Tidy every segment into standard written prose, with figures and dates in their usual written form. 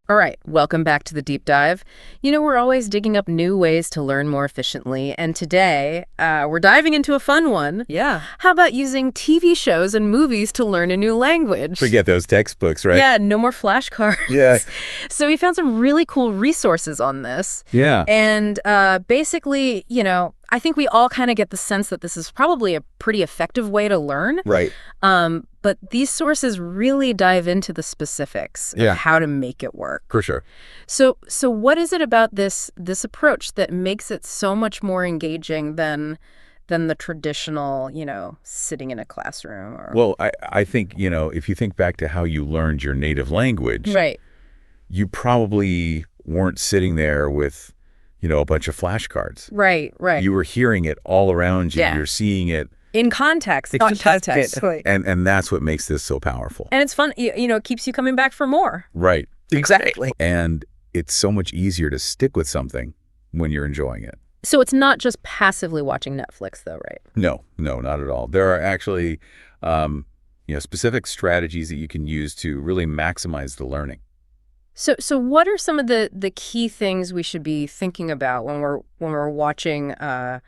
All right, welcome back to the deep dive. We're always digging up new ways to learn more efficiently, and today we're diving into a fun one. Yeah. How about using TV shows and movies to learn a new language? Forget those textbooks, right? Yeah, no more flashcards. Yeah. So we found some really cool resources on this. Yeah. And basically, I think we all kind of get the sense that this is probably a pretty effective way to learn. Right. But these sources really dive into the specifics of how to make it work. For sure. So what is it about this approach that makes it so much more engaging than the traditional, sitting in a classroom? Well, I think, if you think back to how you learned your native language, right, you probably weren't sitting there with, a bunch of flashcards. Right. You were hearing it all around you. Yeah. You're seeing it. In context, not just text. And that's what makes this so powerful. And it's fun. It keeps you coming back for more. Right. Exactly. And it's so much easier to stick with something when you're enjoying it. So it's not just passively watching Netflix, though, right? No, not at all. There are actually, specific strategies that you can use to really maximize the learning. So what are some of the key things we should be thinking about when we're watching a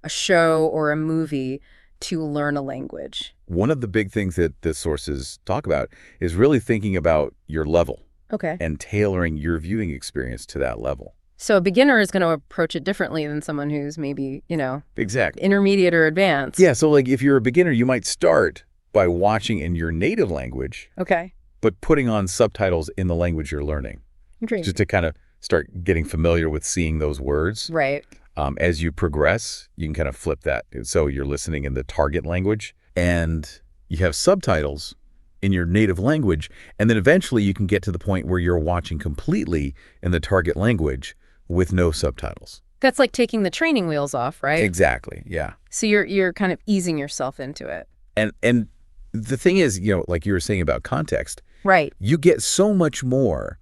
show or a movie to learn a language? One of the big things that the sources talk about is really thinking about your level. Okay. And tailoring your viewing experience to that level. So a beginner is going to approach it differently than someone who's maybe, Exactly. intermediate or advanced. Yeah, so if you're a beginner, you might start by watching in your native language. Okay. But putting on subtitles in the language you're learning. Interesting. Just to kind of start getting familiar with seeing those words. Right. As you progress, you can kind of flip that. So you're listening in the target language and you have subtitles in your native language. And then eventually you can get to the point where you're watching completely in the target language with no subtitles. That's like taking the training wheels off, right? Exactly. Yeah. So you're kind of easing yourself into it. And the thing is, like you were saying about context, right? You get so much more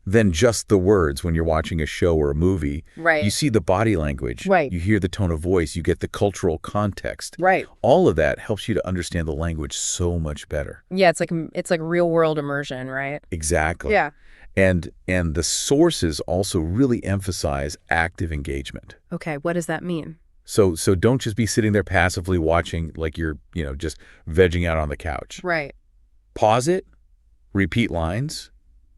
than just the words when you're watching a show or a movie. Right. You see the body language. Right. You hear the tone of voice. You get the cultural context. Right. All of that helps you to understand the language so much better. Yeah, it's like real world immersion, right? Exactly. Yeah. And the sources also really emphasize active engagement. Okay, what does that mean? So don't just be sitting there passively watching like you're, just vegging out on the couch. Right. Pause it, repeat lines,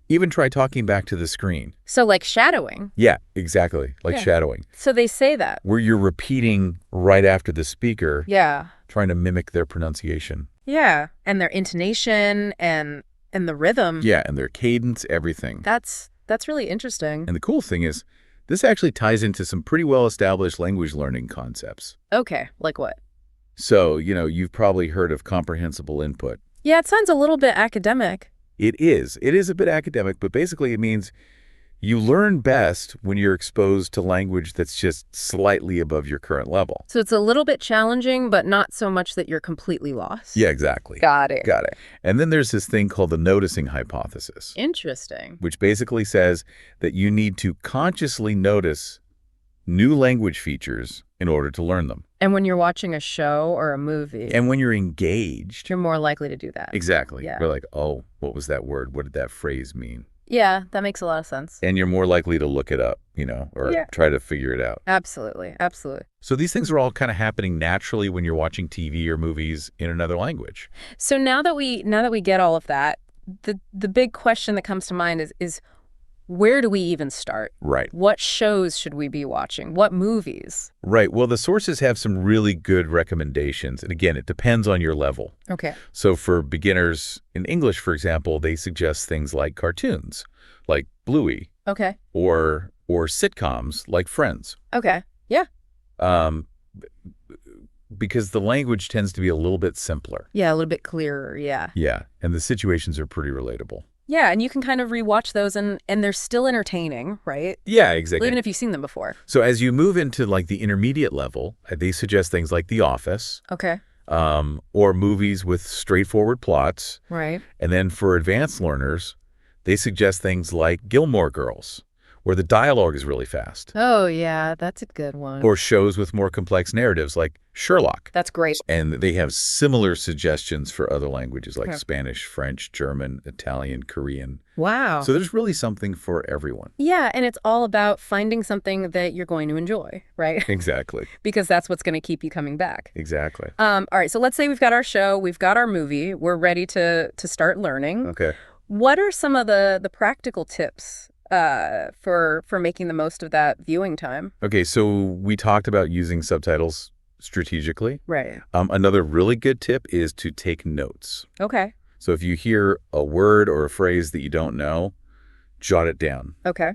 even try talking back to the screen. So like shadowing. Yeah, exactly. Like shadowing. So they say that. Where you're repeating right after the speaker. Yeah. Trying to mimic their pronunciation. Yeah. And their intonation and the rhythm. Yeah, and their cadence, everything. That's really interesting. And the cool thing is, this actually ties into some pretty well-established language learning concepts. Okay, like what? So, you've probably heard of comprehensible input. Yeah, it sounds a little bit academic. It is. It is a bit academic, but basically it means you learn best when you're exposed to language that's just slightly above your current level. So it's a little bit challenging, but not so much that you're completely lost. Yeah, exactly. Got it. And then there's this thing called the noticing hypothesis. Interesting. Which basically says that you need to consciously notice new language features in order to learn them. And when you're watching a show or a movie. And when you're engaged. You're more likely to do that. Exactly. Yeah. We're like, oh, what was that word? What did that phrase mean? Yeah, that makes a lot of sense. And you're more likely to look it up, or try to figure it out. Absolutely. So these things are all kind of happening naturally when you're watching TV or movies in another language. So now that we get all of that, the big question that comes to mind is where do we even start? Right. What shows should we be watching? What movies? Right. Well, the sources have some really good recommendations. And again, it depends on your level. Okay. So for beginners in English, for example, they suggest things like cartoons, like Bluey. Okay. Or sitcoms like Friends. Okay. Yeah. Because the language tends to be a little bit simpler. Yeah, a little bit clearer. Yeah. Yeah. And the situations are pretty relatable. Yeah, and you can kind of rewatch those and they're still entertaining, right? Yeah, exactly. Even if you've seen them before. So as you move into like the intermediate level, they suggest things like The Office. Okay. Or movies with straightforward plots. Right. And then for advanced learners, they suggest things like Gilmore Girls, where the dialogue is really fast. Oh, yeah, that's a good one. Or shows with more complex narratives like Sherlock. That's great. And they have similar suggestions for other languages like Okay. Spanish, French, German, Italian, Korean. Wow. So there's really something for everyone. Yeah, and it's all about finding something that you're going to enjoy, right? Exactly. Because that's what's going to keep you coming back. Exactly. All right, so let's say we've got our show, we've got our movie, we're ready to start learning. Okay. What are some of the practical tips for making the most of that viewing time? Okay, so we talked about using subtitles strategically. Right. Another really good tip is to take notes. Okay. So if you hear a word or a phrase that you don't know, jot it down. Okay.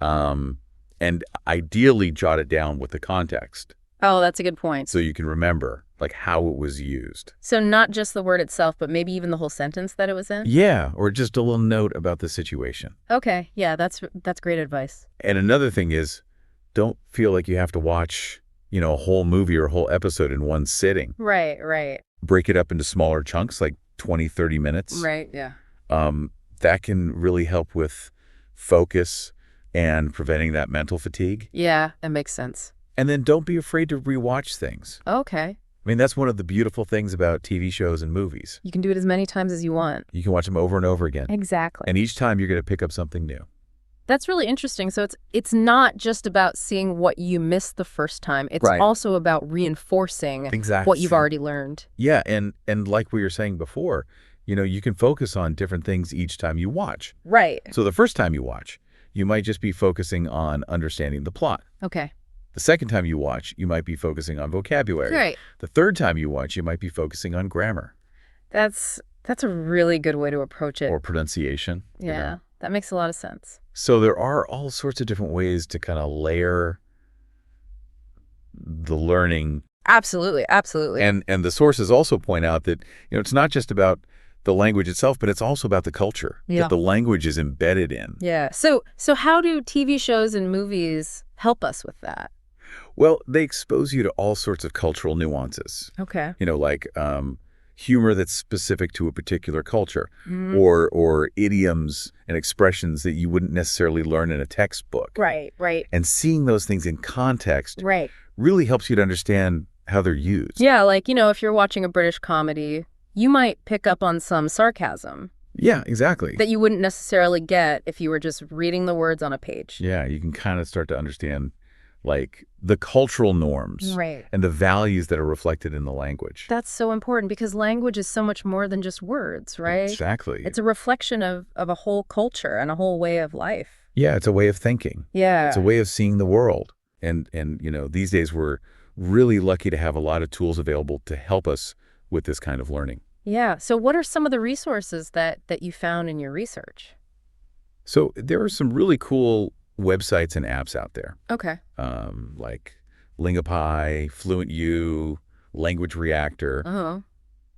And ideally jot it down with the context Oh, that's a good point. so you can remember like how it was used. So not just the word itself, but maybe even the whole sentence that it was in? Yeah, or just a little note about the situation. Okay. Yeah, that's great advice. And another thing is, don't feel like you have to watch, a whole movie or a whole episode in one sitting. Right, right. Break it up into smaller chunks, like 20, 30 minutes. Right, yeah. That can really help with focus and preventing that mental fatigue. Yeah, that makes sense. And then don't be afraid to rewatch things. Okay. I mean, that's one of the beautiful things about TV shows and movies. You can do it as many times as you want. You can watch them over and over again. Exactly. And each time you're going to pick up something new. That's really interesting. So it's not just about seeing what you missed the first time. It's Right. also about reinforcing Exactly. what you've already learned. Yeah, and like we were saying before, you can focus on different things each time you watch. Right. So the first time you watch, you might just be focusing on understanding the plot. Okay. The second time you watch, you might be focusing on vocabulary. Right. The third time you watch, you might be focusing on grammar That's a really good way to approach it. or pronunciation. Yeah. That makes a lot of sense. So there are all sorts of different ways to kind of layer the learning. Absolutely. Absolutely. And the sources also point out that, it's not just about the language itself, but it's also about the culture that the language is embedded in. Yeah. So how do TV shows and movies help us with that? Well, they expose you to all sorts of cultural nuances, Okay. like humor that's specific to a particular culture Mhm. or idioms and expressions that you wouldn't necessarily learn in a textbook. Right, right, And seeing those things in context right. really helps you to understand how they're used. Yeah, like, if you're watching a British comedy, you might pick up on some sarcasm Yeah, exactly. that you wouldn't necessarily get if you were just reading the words on a page. Yeah, you can kind of start to understand like the cultural norms Right. and the values that are reflected in the language. That's so important because language is so much more than just words, right? Exactly. It's a reflection of a whole culture and a whole way of life. Yeah, it's a way of thinking. Yeah. It's a way of seeing the world. And these days we're really lucky to have a lot of tools available to help us with this kind of learning. Yeah. So what are some of the resources that you found in your research? So there are some really cool websites and apps out there, Okay. like Lingapie, Fluent U, Language Reactor. Oh,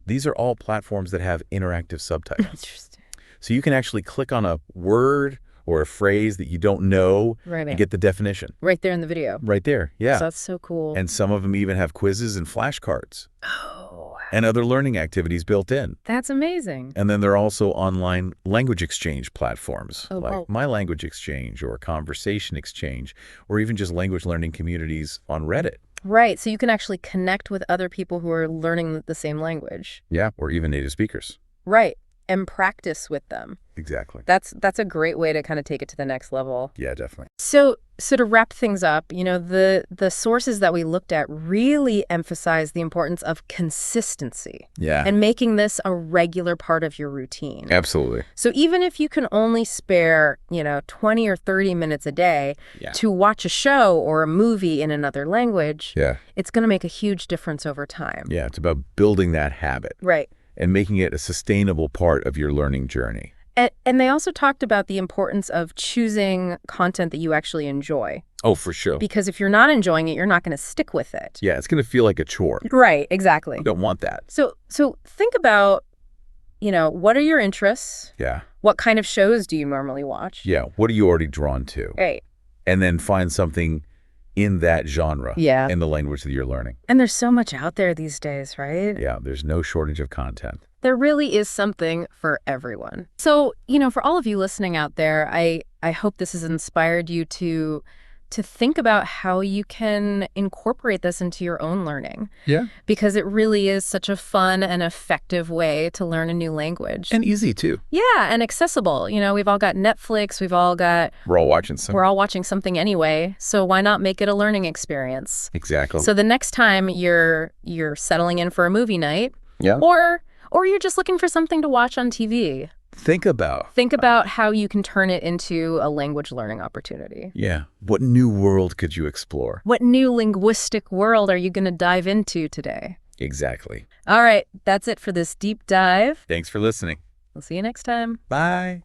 These are all platforms that have interactive subtitles. interesting. So you can actually click on a word or a phrase that you don't know Right. and get the definition Right there in the video. right there. Yeah. So that's so cool. And some of them even have quizzes and flashcards Oh, and other learning activities built in. that's amazing. And then there are also online language exchange platforms Oh, like wow. My Language Exchange or Conversation Exchange, or even just language learning communities on Reddit. Right. So you can actually connect with other people who are learning the same language. Yeah, or even native speakers. Right. And practice with them. Exactly. That's a great way to kind of take it to the next level. Yeah, definitely. So to wrap things up, the sources that we looked at really emphasize the importance of consistency Yeah, and making this a regular part of your routine. absolutely. So even if you can only spare, 20 or 30 minutes a day Yeah. to watch a show or a movie in another language, Yeah. it's going to make a huge difference over time. Yeah, it's about building that habit Right. and making it a sustainable part of your learning journey. And they also talked about the importance of choosing content that you actually enjoy. Oh, for sure. Because if you're not enjoying it, you're not going to stick with it. Yeah, it's going to feel like a chore. Right, exactly. You don't want that. So think about, what are your interests? Yeah. What kind of shows do you normally watch? Yeah. What are you already drawn to? Right. And then find something in that genre. Yeah. In the language that you're learning. And there's so much out there these days, right? Yeah, there's no shortage of content. There really is something for everyone. So, for all of you listening out there, I I hope this has inspired you to think about how you can incorporate this into your own learning. Yeah. Because it really is such a fun and effective way to learn a new language. And easy, too. Yeah, and accessible. You know, we've all got Netflix, We're all watching something. we're all watching something anyway, so why not make it a learning experience? Exactly. So the next time you're settling in for a movie night, Yeah. or you're just looking for something to watch on TV, Think about how you can turn it into a language learning opportunity. Yeah. What new world could you explore? What new linguistic world are you going to dive into today? Exactly. All right, that's it for this deep dive. Thanks for listening. We'll see you next time. Bye.